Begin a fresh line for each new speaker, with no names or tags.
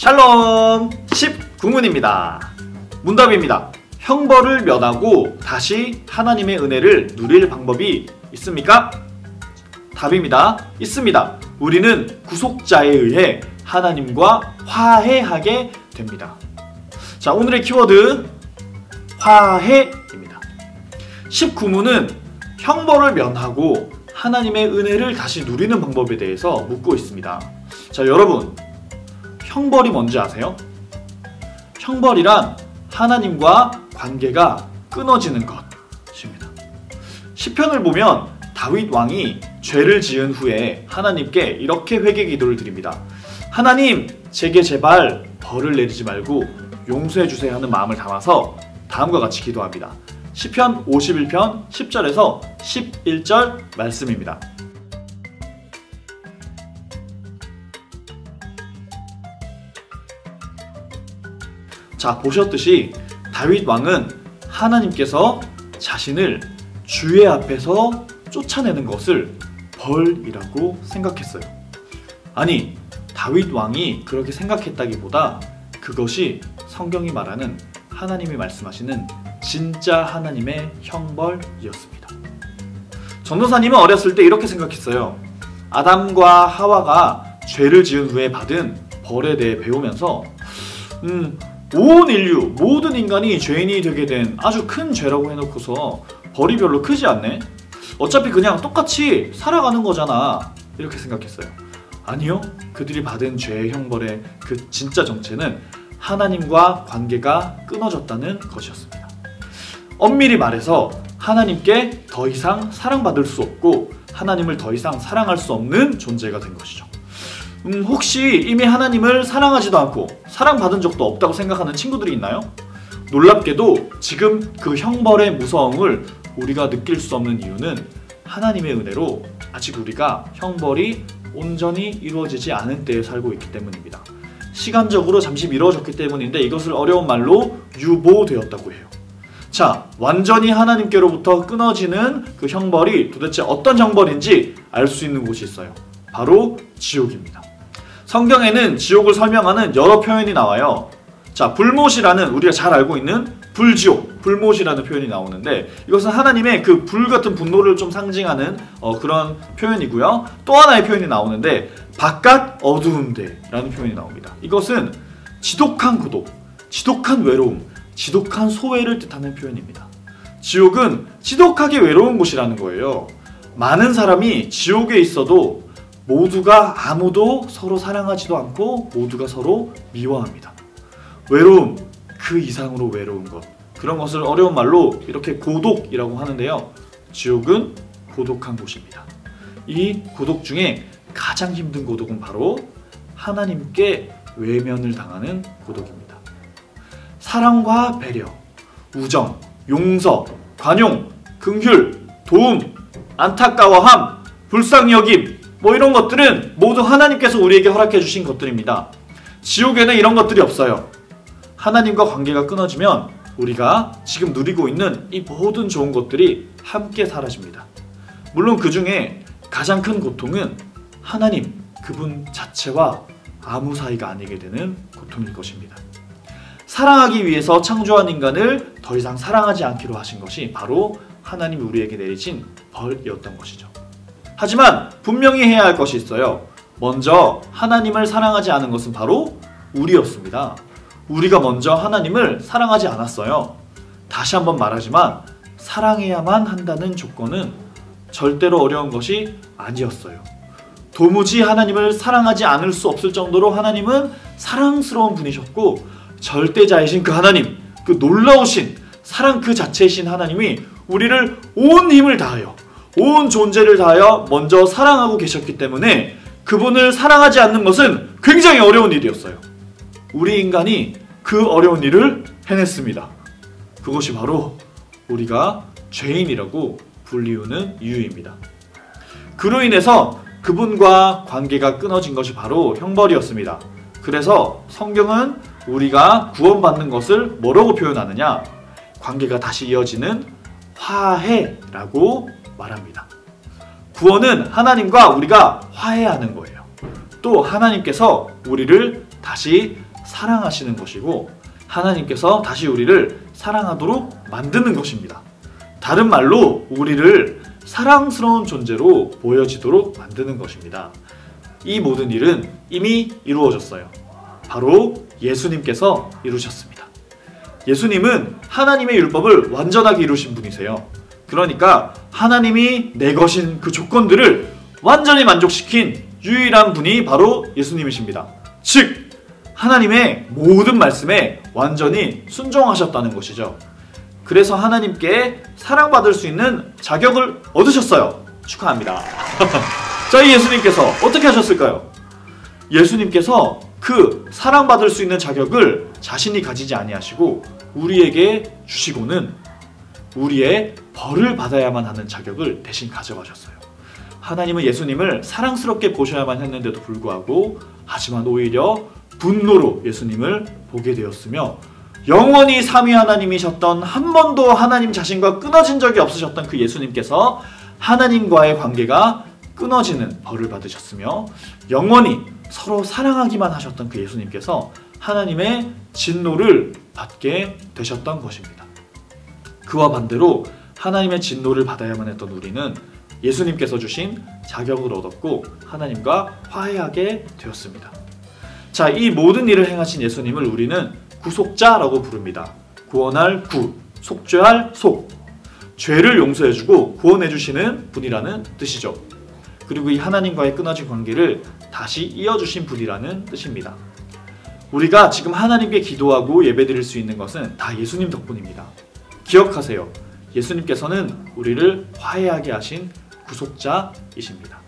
샬롬 19문입니다. 문답입니다. 형벌을 면하고 다시 하나님의 은혜를 누릴 방법이 있습니까? 답입니다. 있습니다. 우리는 구속자에 의해 하나님과 화해하게 됩니다. 자, 오늘의 키워드 화해입니다. 19문은 형벌을 면하고 하나님의 은혜를 다시 누리는 방법에 대해서 묻고 있습니다. 자, 여러분, 형벌이 뭔지 아세요? 형벌이란 하나님과 관계가 끊어지는 것입니다. 시편을 보면 다윗 왕이 죄를 지은 후에 하나님께 이렇게 회개 기도를 드립니다. 하나님, 제게 제발 벌을 내리지 말고 용서해 주세요 하는 마음을 담아서 다음과 같이 기도합니다. 시편 51편 10절에서 11절 말씀입니다. 자, 보셨듯이 다윗 왕은 하나님께서 자신을 주의 앞에서 쫓아내는 것을 벌이라고 생각했어요. 아니, 다윗 왕이 그렇게 생각했다기보다 그것이 성경이 말하는 하나님이 말씀하시는 진짜 하나님의 형벌이었습니다. 전도사님은 어렸을 때 이렇게 생각했어요. 아담과 하와가 죄를 지은 후에 받은 벌에 대해 배우면서 온 인류, 모든 인간이 죄인이 되게 된 아주 큰 죄라고 해놓고서 벌이 별로 크지 않네? 어차피 그냥 똑같이 살아가는 거잖아, 이렇게 생각했어요. 아니요, 그들이 받은 죄의 형벌의 그 진짜 정체는 하나님과 관계가 끊어졌다는 것이었습니다. 엄밀히 말해서 하나님께 더 이상 사랑받을 수 없고 하나님을 더 이상 사랑할 수 없는 존재가 된 것이죠. 혹시 이미 하나님을 사랑하지도 않고 사랑받은 적도 없다고 생각하는 친구들이 있나요? 놀랍게도 지금 그 형벌의 무서움을 우리가 느낄 수 없는 이유는 하나님의 은혜로 아직 우리가 형벌이 온전히 이루어지지 않은 때에 살고 있기 때문입니다. 시간적으로 잠시 미뤄졌기 때문인데 이것을 어려운 말로 유보되었다고 해요. 자, 완전히 하나님께로부터 끊어지는 그 형벌이 도대체 어떤 형벌인지 알 수 있는 곳이 있어요. 바로 지옥입니다. 성경에는 지옥을 설명하는 여러 표현이 나와요. 자, 불못이라는 우리가 잘 알고 있는 불지옥, 불못이라는 표현이 나오는데 이것은 하나님의 그 불같은 분노를 좀 상징하는 그런 표현이고요. 또 하나의 표현이 나오는데 바깥 어두운 데라는 표현이 나옵니다. 이것은 지독한 고독, 지독한 외로움, 지독한 소외를 뜻하는 표현입니다. 지옥은 지독하게 외로운 곳이라는 거예요. 많은 사람이 지옥에 있어도 모두가 아무도 서로 사랑하지도 않고 모두가 서로 미워합니다. 외로움, 그 이상으로 외로운 것, 그런 것을 어려운 말로 이렇게 고독이라고 하는데요. 지옥은 고독한 곳입니다. 이 고독 중에 가장 힘든 고독은 바로 하나님께 외면을 당하는 고독입니다. 사랑과 배려, 우정, 용서, 관용, 긍휼, 도움, 안타까워함, 불쌍히 여김, 이런 것들은 모두 하나님께서 우리에게 허락해 주신 것들입니다. 지옥에는 이런 것들이 없어요. 하나님과 관계가 끊어지면 우리가 지금 누리고 있는 이 모든 좋은 것들이 함께 사라집니다. 물론 그 중에 가장 큰 고통은 하나님, 그분 자체와 아무 사이가 아니게 되는 고통일 것입니다. 사랑하기 위해서 창조한 인간을 더 이상 사랑하지 않기로 하신 것이 바로 하나님이 우리에게 내리신 벌이었던 것이죠. 하지만 분명히 해야 할 것이 있어요. 먼저 하나님을 사랑하지 않은 것은 바로 우리였습니다. 우리가 먼저 하나님을 사랑하지 않았어요. 다시 한번 말하지만 사랑해야만 한다는 조건은 절대로 어려운 것이 아니었어요. 도무지 하나님을 사랑하지 않을 수 없을 정도로 하나님은 사랑스러운 분이셨고 절대자이신 그 하나님, 그 놀라우신 사랑 그 자체이신 하나님이 우리를 온 힘을 다하여, 온 존재를 다하여 먼저 사랑하고 계셨기 때문에 그분을 사랑하지 않는 것은 굉장히 어려운 일이었어요. 우리 인간이 그 어려운 일을 해냈습니다. 그것이 바로 우리가 죄인이라고 불리우는 이유입니다. 그로 인해서 그분과 관계가 끊어진 것이 바로 형벌이었습니다. 그래서 성경은 우리가 구원받는 것을 뭐라고 표현하느냐? 관계가 다시 이어지는 화해라고 말합니다. 구원은 하나님과 우리가 화해하는 거예요. 또 하나님께서 우리를 다시 사랑하시는 것이고 하나님께서 다시 우리를 사랑하도록 만드는 것입니다. 다른 말로 우리를 사랑스러운 존재로 보여지도록 만드는 것입니다. 이 모든 일은 이미 이루어졌어요. 바로 예수님께서 이루셨습니다. 예수님은 하나님의 율법을 완전하게 이루신 분이세요. 그러니까 하나님이 내거신 그 조건들을 완전히 만족시킨 유일한 분이 바로 예수님이십니다. 즉 하나님의 모든 말씀에 완전히 순종하셨다는 것이죠. 그래서 하나님께 사랑받을 수 있는 자격을 얻으셨어요. 축하합니다. 저희 예수님께서 어떻게 하셨을까요? 예수님께서 그 사랑받을 수 있는 자격을 자신이 가지지 아니하시고 우리에게 주시고는 우리의 벌을 받아야만 하는 자격을 대신 가져가셨어요. 하나님은 예수님을 사랑스럽게 보셔야만 했는데도 불구하고 하지만 오히려 분노로 예수님을 보게 되었으며 영원히 삼위 하나님이셨던 한 번도 하나님 자신과 끊어진 적이 없으셨던 그 예수님께서 하나님과의 관계가 끊어지는 벌을 받으셨으며 영원히 서로 사랑하기만 하셨던 그 예수님께서 하나님의 진노를 받게 되셨던 것입니다. 그와 반대로 하나님의 진노를 받아야만 했던 우리는 예수님께서 주신 자격을 얻었고 하나님과 화해하게 되었습니다. 자, 이 모든 일을 행하신 예수님을 우리는 구속자라고 부릅니다. 구원할 구, 속죄할 속. 죄를 용서해주고 구원해주시는 분이라는 뜻이죠. 그리고 이 하나님과의 끊어진 관계를 다시 이어주신 분이라는 뜻입니다. 우리가 지금 하나님께 기도하고 예배드릴 수 있는 것은 다 예수님 덕분입니다. 기억하세요. 예수님께서는 우리를 화해하게 하신 구속자이십니다.